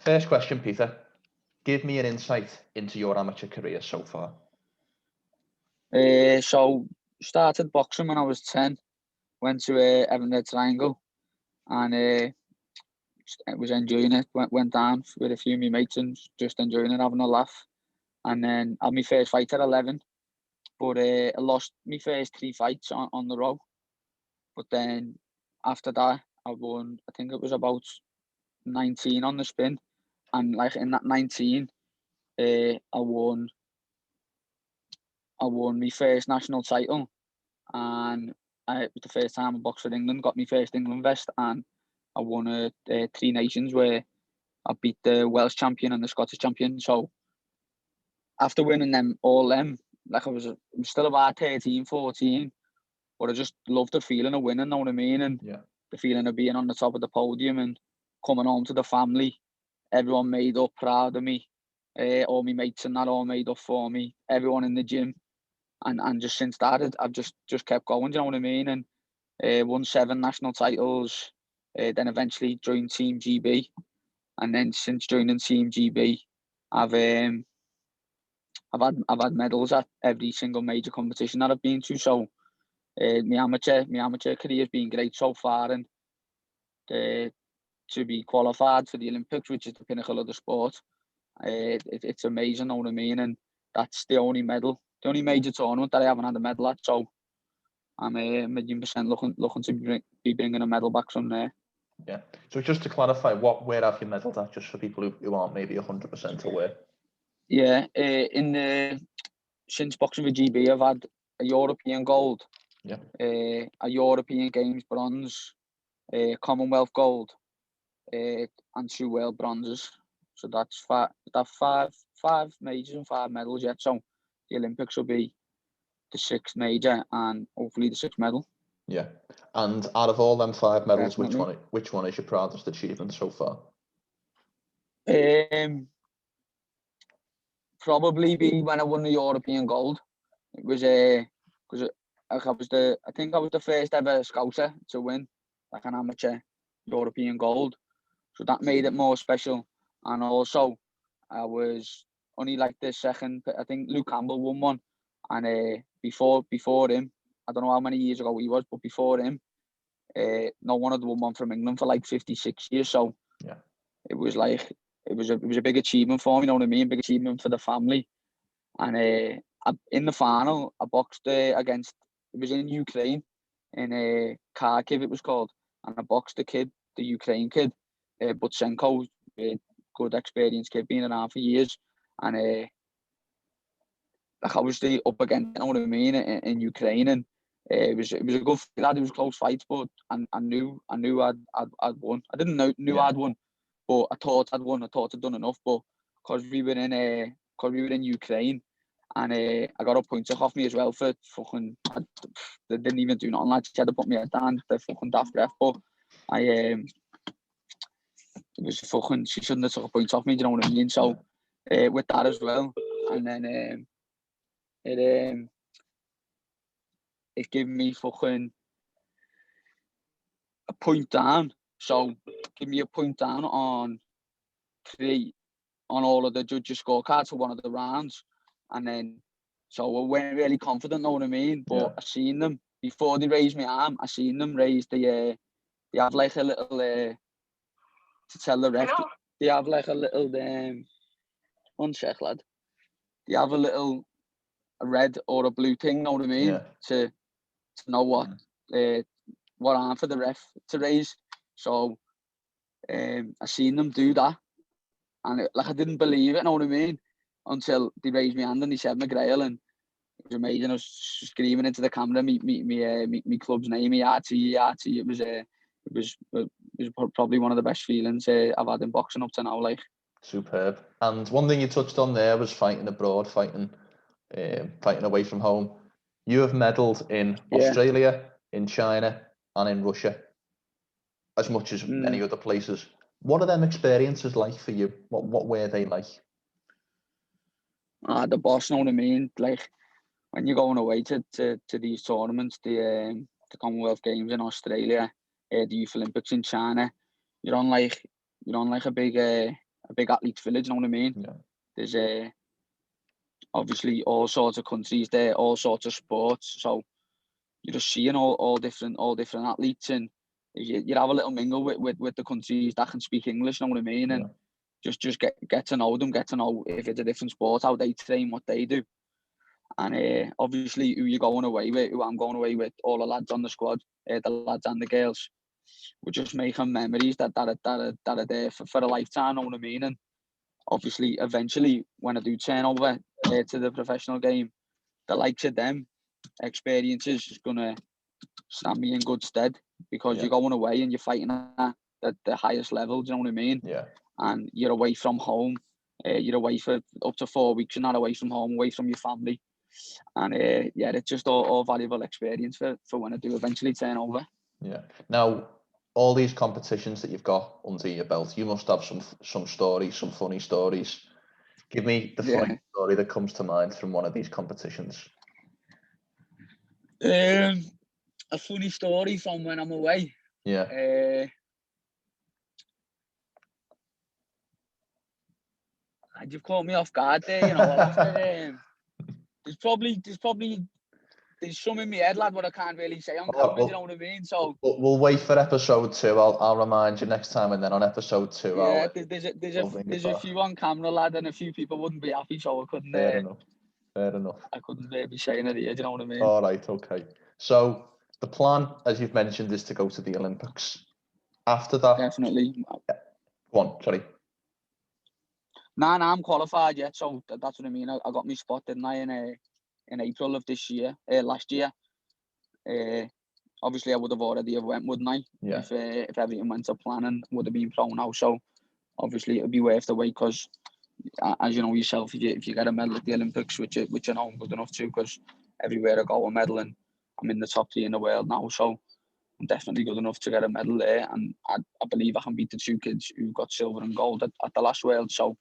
First question, Peter. Give me an insight into your amateur career so far. So started boxing when I was 10. Went to Everton Triangle, and I was enjoying it. Went down with a few of my mates and just enjoying it, having a laugh. And then had my first fight at 11, but I lost my first 3 fights on the row. But then after that, I won. I think it was about 19 on the spin, and like in that 19, I won my first national title, and it was the first time I boxed for England. Got my first England vest, and I won 3 Nations where I beat the Welsh champion and the Scottish champion. So after winning them, like I was still about 13, 14, but I just loved the feeling of winning, know what I mean? And the feeling of being on the top of the podium and coming home to the family, everyone made up, proud of me, all my mates and that all made up for me, everyone in the gym. And just since that, I've just kept going, do you know what I mean? And won 7 national titles, then eventually joined Team GB. And then since joining Team GB, I've had medals at every single major competition that I've been to. So my amateur career has been great so far, and to be qualified for the Olympics, which is the pinnacle of the sport, it's amazing, know what I mean? And that's the only major tournament that I haven't had a medal at. So I'm 100% looking to be bringing a medal back from there. Yeah. So just to clarify, where have you medalled at, just for people who aren't maybe 100% aware? Yeah, since boxing for GB, I've had a European gold, a European Games bronze, Commonwealth gold, and 2 world bronzes. So that's five majors and 5 medals yet. So the Olympics will be the 6th major and hopefully the 6th medal. Yeah. And out of all them 5 medals, Definitely. which one is your proudest achievement so far? Probably be when I won the European gold. It was because I think I was the first ever scouser to win like an amateur European gold. So that made it more special. And also I was only like the second. I think Luke Campbell won one, and before him, I don't know how many years ago he was, but before him, no one had won one from England for like 56 years. So it was like it was a big achievement for me, you know what I mean? Big achievement for the family. And in the final, I boxed against. It was in Ukraine, in Kharkiv it was called, and I boxed the Ukraine kid, Butsenko, a good experienced kid, been around for years, and like obviously up against, you know what I mean, in Ukraine, and it was a good fight. It was a close fight, but I knew I'd won. I didn't know I'd won, but I thought I'd won. I thought I'd done enough, but because we were in Ukraine, and I got a pointer off me as well for fucking. They didn't even do nothing. Like, she had to put me head down. The fucking daft ref, but it was fucking. She shouldn't have took a point off me. Do you know what I mean? So with that as well, and then it gave me fucking a point down. So give me a point down on all of the judges' scorecards for one of the rounds, and then so I went really confident, know what I mean? But I seen them before they raised my arm. I seen them raise they have like a little to tell the ref. They have like a little one sec, lad. They have a red or a blue thing, know what I mean? To know what arm for the ref to raise. So I seen them do that, and I didn't believe it, know what I mean? Until they raised my hand and they said McGrail, and it was amazing. I was screaming into the camera, me club's name, RT. It was probably one of the best feelings I've had in boxing up to now. Like, superb. And one thing you touched on there was fighting abroad, fighting away from home. You have medalled in Australia, in China, and in Russia, as much as many other places. What are them experiences like for you? What were they like? The boss, know what I mean? Like, when you're going away to these tournaments, the Commonwealth Games in Australia, the Youth Olympics in China, you're on like a big a big athletes village, you know what I mean? Yeah. There's obviously all sorts of countries there, all sorts of sports. So you're just seeing all different athletes, and you have a little mingle with the countries that can speak English, you know what I mean? And just get to know them, get to know if it's a different sport, how they train, what they do. And obviously who you're going away with, who I'm going away with, all the lads on the squad, the lads and the girls. We're just making memories that are there for a lifetime, you know what I mean? And obviously, eventually, when I do turn over to the professional game, the likes of them experiences is going to stand me in good stead, because you're going away and you're fighting at the highest level, do you know what I mean? Yeah. And you're away from home. You're away for up to 4 weeks. You're not away from home, away from your family. And it's just all valuable experience for when I do eventually turn over. Yeah. Now, all these competitions that you've got under your belt, you must have some stories, some funny stories. Give me the funny story that comes to mind from one of these competitions. A funny story from when I'm away. Yeah. You've caught me off guard there, you know. I'll have to, there's some in my head, lad, what I can't really say on camera, you know what I mean? So we'll wait for episode 2. I'll remind you next time, and then on episode 2, there's a few on camera, lad, and a few people wouldn't be happy, so I couldn't. Fair enough. I couldn't be saying it here, do you know what I mean? All right, okay. So the plan, as you've mentioned, is to go to the Olympics. After that, definitely. Go on, sorry. Nah, I'm qualified yet, so that's what I mean. I got my spot, didn't I, in April of this year, last year. Obviously I would have already went, wouldn't I? Yeah. If everything went to plan, and would have been pro now. So obviously it would be worth the wait, because as you know yourself, if you get a medal at the Olympics, which I know I'm good enough to, because everywhere I go a medal, and I'm in the top 3 in the world now, so I'm definitely good enough to get a medal there. And I believe I can beat the 2 kids who got silver and gold at the last World. So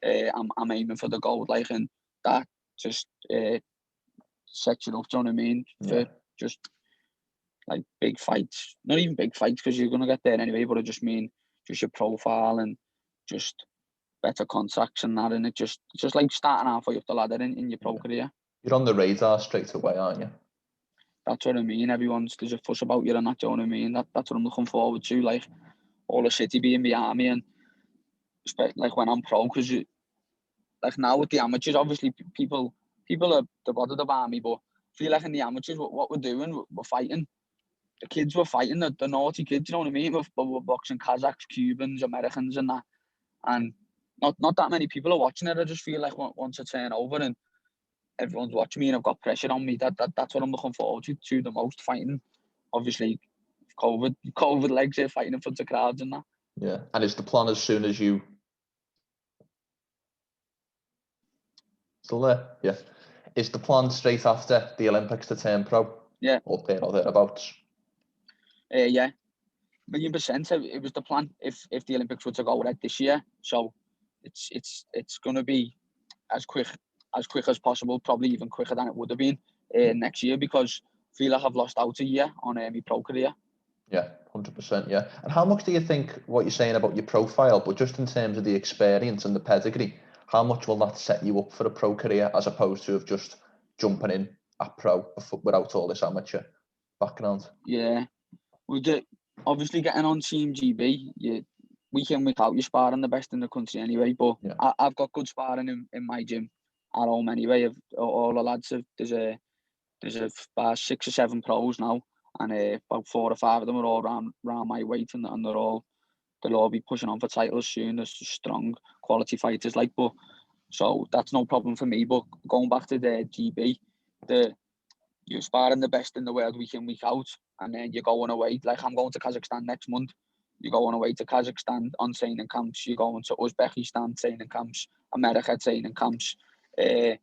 I'm aiming for the gold, like, and that just sets you up, do you know what I mean? For just like big fights, not even big fights, because you're gonna get there anyway, but I just mean just your profile and just better contracts and that, and it's just like starting halfway up the ladder in your pro career. You're on the radar straight away, aren't you? That's what I mean. There's a fuss about you, and that, do you know what I mean? That's what I'm looking forward to, like all the city being behind me, and like when I'm pro, because like now with the amateurs, obviously people are bothered about me, but I feel like in the amateurs, what we're doing, we're fighting. The kids were fighting, the naughty kids, you know what I mean? We're boxing Kazakhs, Cubans, Americans, and that. And not that many people are watching it. I just feel like once I turn over and everyone's watching me and I've got pressure on me, that's what I'm looking forward to the most, fighting. Obviously, COVID legs here, fighting in front of crowds and that. Yeah, and is the plan as soon as you... Still there? Yeah. Is the plan straight after the Olympics to turn pro? Yeah. Or thereabouts? Yeah. 1,000,000%. It was the plan if the Olympics were to go ahead this year. So it's going to be as quick as possible, probably even quicker than it would have been next year, because I feel like I've lost out a year on my pro career. Yeah, 100%. Yeah. And how much do you think what you're saying about your profile, but just in terms of the experience and the pedigree, how much will that set you up for a pro career, as opposed to just jumping in at pro without all this amateur background? Yeah, obviously getting on Team GB, week in, week out, you're sparring the best in the country anyway. But yeah. I've got good sparring in my gym at home anyway. All the lads there's about 6 or 7 pros now, and about 4 or 5 of them are all around my weight, and they'll all be pushing on for titles soon. There's strong quality fighters, like, but so that's no problem for me. But going back to the GB, you're sparring the best in the world week in, week out, and then you're going away. Like, I'm going to Kazakhstan next month. You're going away to Kazakhstan on training camps. You're going to Uzbekistan training camps, America training camps. You're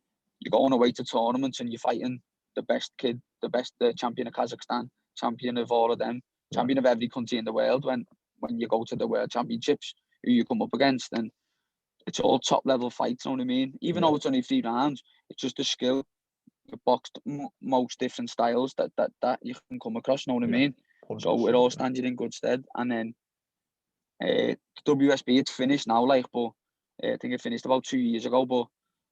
going away to tournaments, and you're fighting the best kid, the champion of Kazakhstan, champion of all of them, champion of every country in the world. When you go to the World Championships, who you come up against, and it's all top level fights. You know what I mean? Even though it's only 3 rounds, it's just a skill. You've boxed most different styles that you can come across. You know what I mean? 100%. So it all stands you in good stead. And then The WSB, it's finished now, like, but I think it finished about 2 years ago. But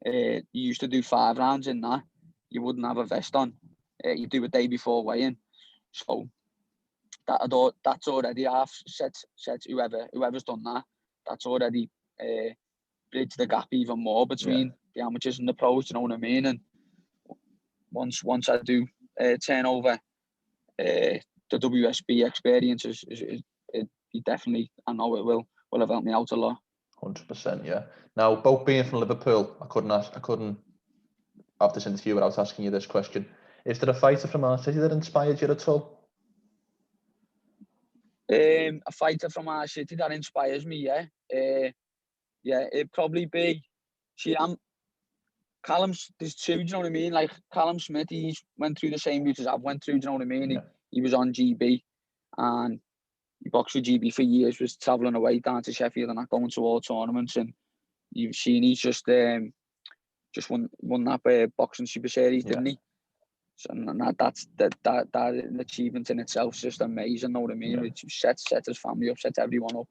you used to do 5 rounds in that. You wouldn't have a vest on. You do a day before weigh-in. So that's already half set whoever's done that. That's already bridged the gap even more between the amateurs and the pros. You know what I mean? And once I do turn over, the WSB experience is definitely, I know it will have helped me out a lot. 100%, yeah. Now, both being from Liverpool, I couldn't have this interview without asking you this question. Is there a fighter from our city that inspired you at all? A fighter from our city that inspires me, it'd probably be Callum's. There's 2, do you know what I mean? Like Callum Smith, he went through the same route as I've went through, do you know what I mean? He was on GB and he boxed with GB for years, was travelling away down to Sheffield and not going to all tournaments, and you've seen he's just won that boxing Super Series, didn't he? So, and that achievement in itself is just amazing, know what I mean? It set his family up, set everyone up.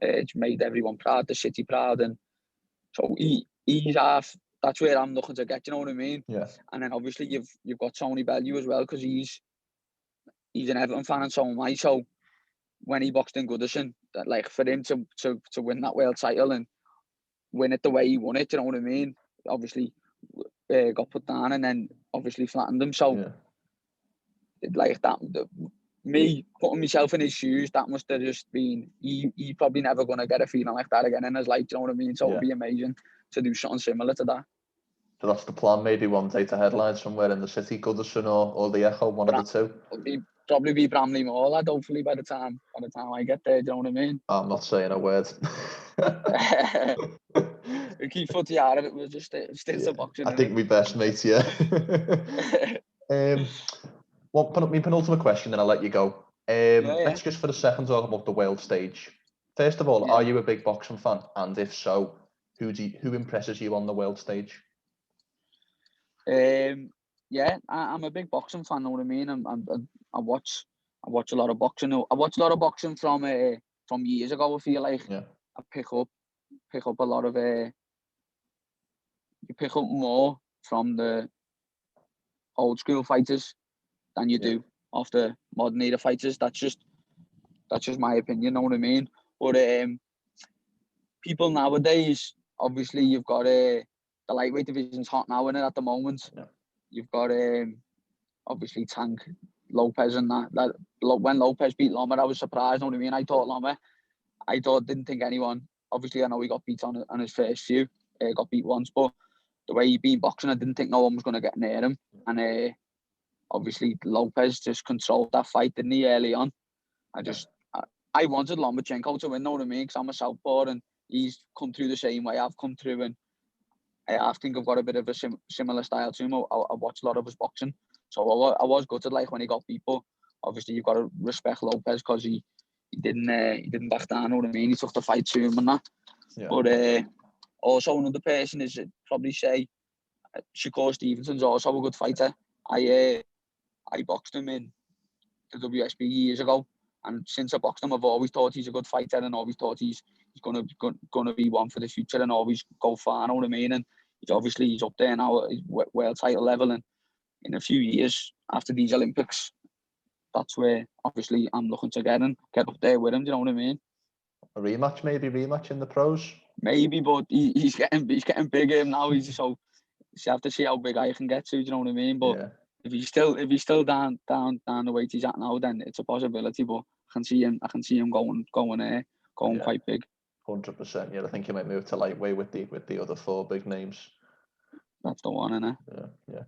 It's made everyone proud, the city proud, and so he's half. That's where I'm looking to get. You know what I mean? Yeah. And then obviously you've got Tony Bellew as well, because he's an Everton fan and so am I. So when he boxed in Goodison, that, like, for him to win that world title and win it the way he won it, you know what I mean? Obviously got put down and then obviously flattened him. So like that, me putting myself in his shoes, that must have just been, he probably never going to get a feeling like that again in his life, you know what I mean? So it'd be amazing to do something similar to that. So that's the plan, maybe one day to headline somewhere in the city, Goodison or the Echo, one of the 2. Probably be Bramley Mall, lad, hopefully by the time I get there, do you know what I mean? I'm not saying a word. We keep footy out of it, we'll just stick to boxing. I think we best, mate, my penultimate question, then I'll let you go. Let's just for a second talk about the world stage. First of all, are you a big boxing fan? And if so, who impresses you on the world stage? I'm a big boxing fan, know what I mean? I watch a lot of boxing. I watch a lot of boxing from years ago. I feel like I pick up a lot of you pick up more from the old school fighters than you do off the modern era fighters. That's just my opinion, know what I mean? But people nowadays, obviously you've got the lightweight division's hot now in it at the moment. You've got obviously Tank, Lopez and that when Lopez beat Loma, I was surprised, know what I mean? Didn't think anyone, obviously I know he got beat on his first few, got beat once, but the way he'd been boxing, I didn't think no one was going to get near him. And obviously Lopez just controlled that fight, didn't he, early on? I wanted Lomachenko to win, know what I mean? Because I'm a southpaw and he's come through the same way I've come through, and I think I've got a bit of a similar style to him. I watched a lot of his boxing, so I was gutted like when he got beat. But obviously you've got to respect Lopez because he didn't back down. Know what I mean? He took the fight to him and that. But also another person is probably say Shakur Stevenson's also a good fighter. I boxed him in the WSB years ago, and since I boxed him, I've always thought he's a good fighter and always thought he's gonna be one for the future and always go far. Know what I mean? And he's up there now, he's world title level, and in a few years after these Olympics, that's where obviously I'm looking to get up there with him. Do you know what I mean? A rematch in the pros. Maybe, but he's getting bigger now. You have to see how big I can get to. Do you know what I mean? But if he's still down the weight he's at now, then it's a possibility. But I can see him going quite big. 100%. Yeah, I think he might move to lightweight with the other 4 big names. That's the one, innit? Yeah.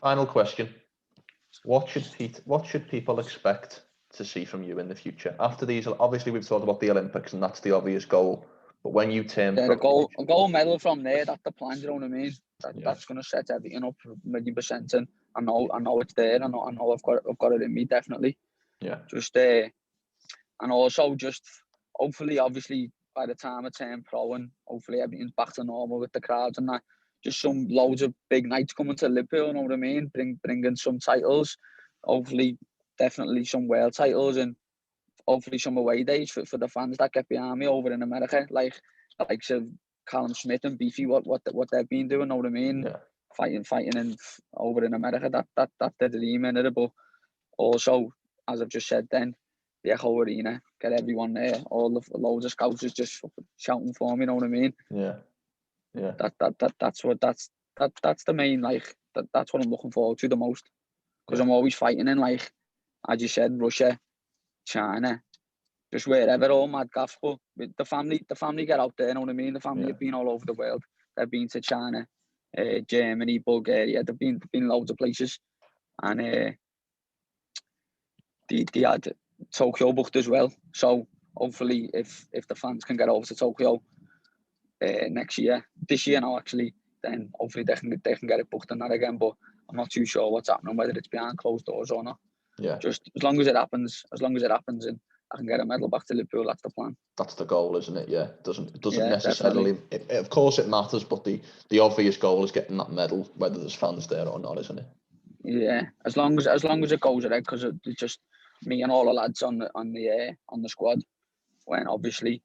Final question: What should people expect to see from you in the future after these? Obviously, we've talked about the Olympics, and that's the obvious goal. But when you turn a gold medal from there, that's the plan. You know what I mean? That's going to set everything up 1,000,000%. And I know it's there. I know I've got it in me, definitely. Yeah. Just and also just hopefully, obviously, by the time I turn pro and hopefully everything's back to normal with the crowds and that, just some loads of big nights coming to Liverpool. You know what I mean? Bringing some titles. Hopefully, definitely some world titles, and hopefully some away days for the fans that get behind me over in America, like Callum Smith and Beefy, what they've been doing. Know what I mean? Yeah. Fighting over in America. That's the dream in it. But also, as I've just said, then the Echo Arena, get everyone there, loads of scouts just shouting for me. You know what I mean? Yeah. That's the main, like, that's what I'm looking forward to the most, because I'm always fighting in, like, as you said, Russia, China, just wherever, all mad gaffs. But the family get out there. You know what I mean? The family have been all over the world. They've been to China, Germany, Bulgaria. They've been loads of places, and they had Tokyo booked as well. So hopefully, if the fans can get over to Tokyo this year now actually, then hopefully they can get it booked on that again. But I'm not too sure what's happening, whether it's behind closed doors or not. Yeah. Just as long as it happens, and I can get a medal back to Liverpool, that's the plan. That's the goal, isn't it? Yeah. It doesn't Yeah, necessarily. Of course, it matters, but the obvious goal is getting that medal, whether there's fans there or not, isn't it? Yeah, as long as it goes ahead, because it's just me and all the lads on the squad. When obviously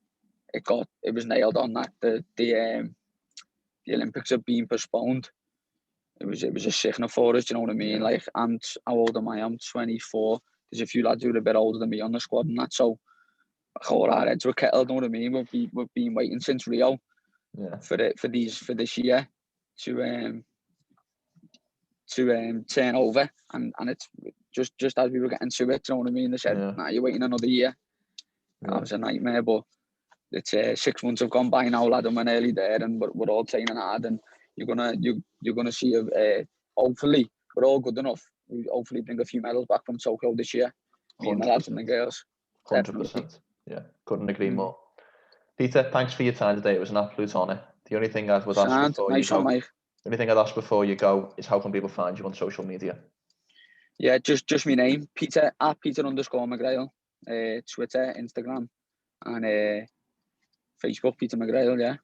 it was nailed on that the Olympics have been postponed. It was a signal for us. Do you know what I mean? Like, how old am I? I'm 24. There's a few lads who are a bit older than me on the squad and that. So all our heads were kettled. You know what I mean? We've been waiting since Rio. Yeah. For this year to turn over, and it's just as we were getting to it. You know what I mean? They said, "Nah, you're waiting another year." That was a nightmare, but it's 6 months have gone by now, lad, and we're nearly there, and we're all training hard, and you're gonna see hopefully we're all good enough. We hopefully bring a few medals back from Tokyo this year. Me and the lads and the girls. 100%. Yeah, couldn't agree more. Peter, thanks for your time today. It was an absolute honour. The only thing I would ask before you go, the only thing I'd ask before you go is how can people find you on social media? Yeah, just my name, Peter @Peter_McGrail, Twitter, Instagram, and Facebook, Peter McGrail. Yeah.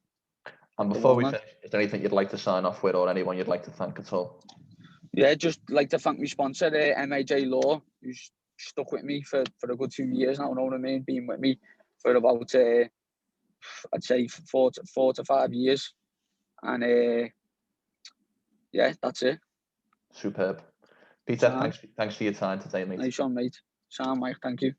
And before we finish, is there anything you'd like to sign off with, or anyone you'd like to thank at all? Yeah, just like to thank my sponsor, MAJ Law, who's stuck with me for a good 2 years now. You know what I mean? Been with me for about I'd say 4 to 5 years, and yeah, that's it. Superb. Peter, thanks for your time today, mate. Nice one, mate. Sam, Mike, thank you.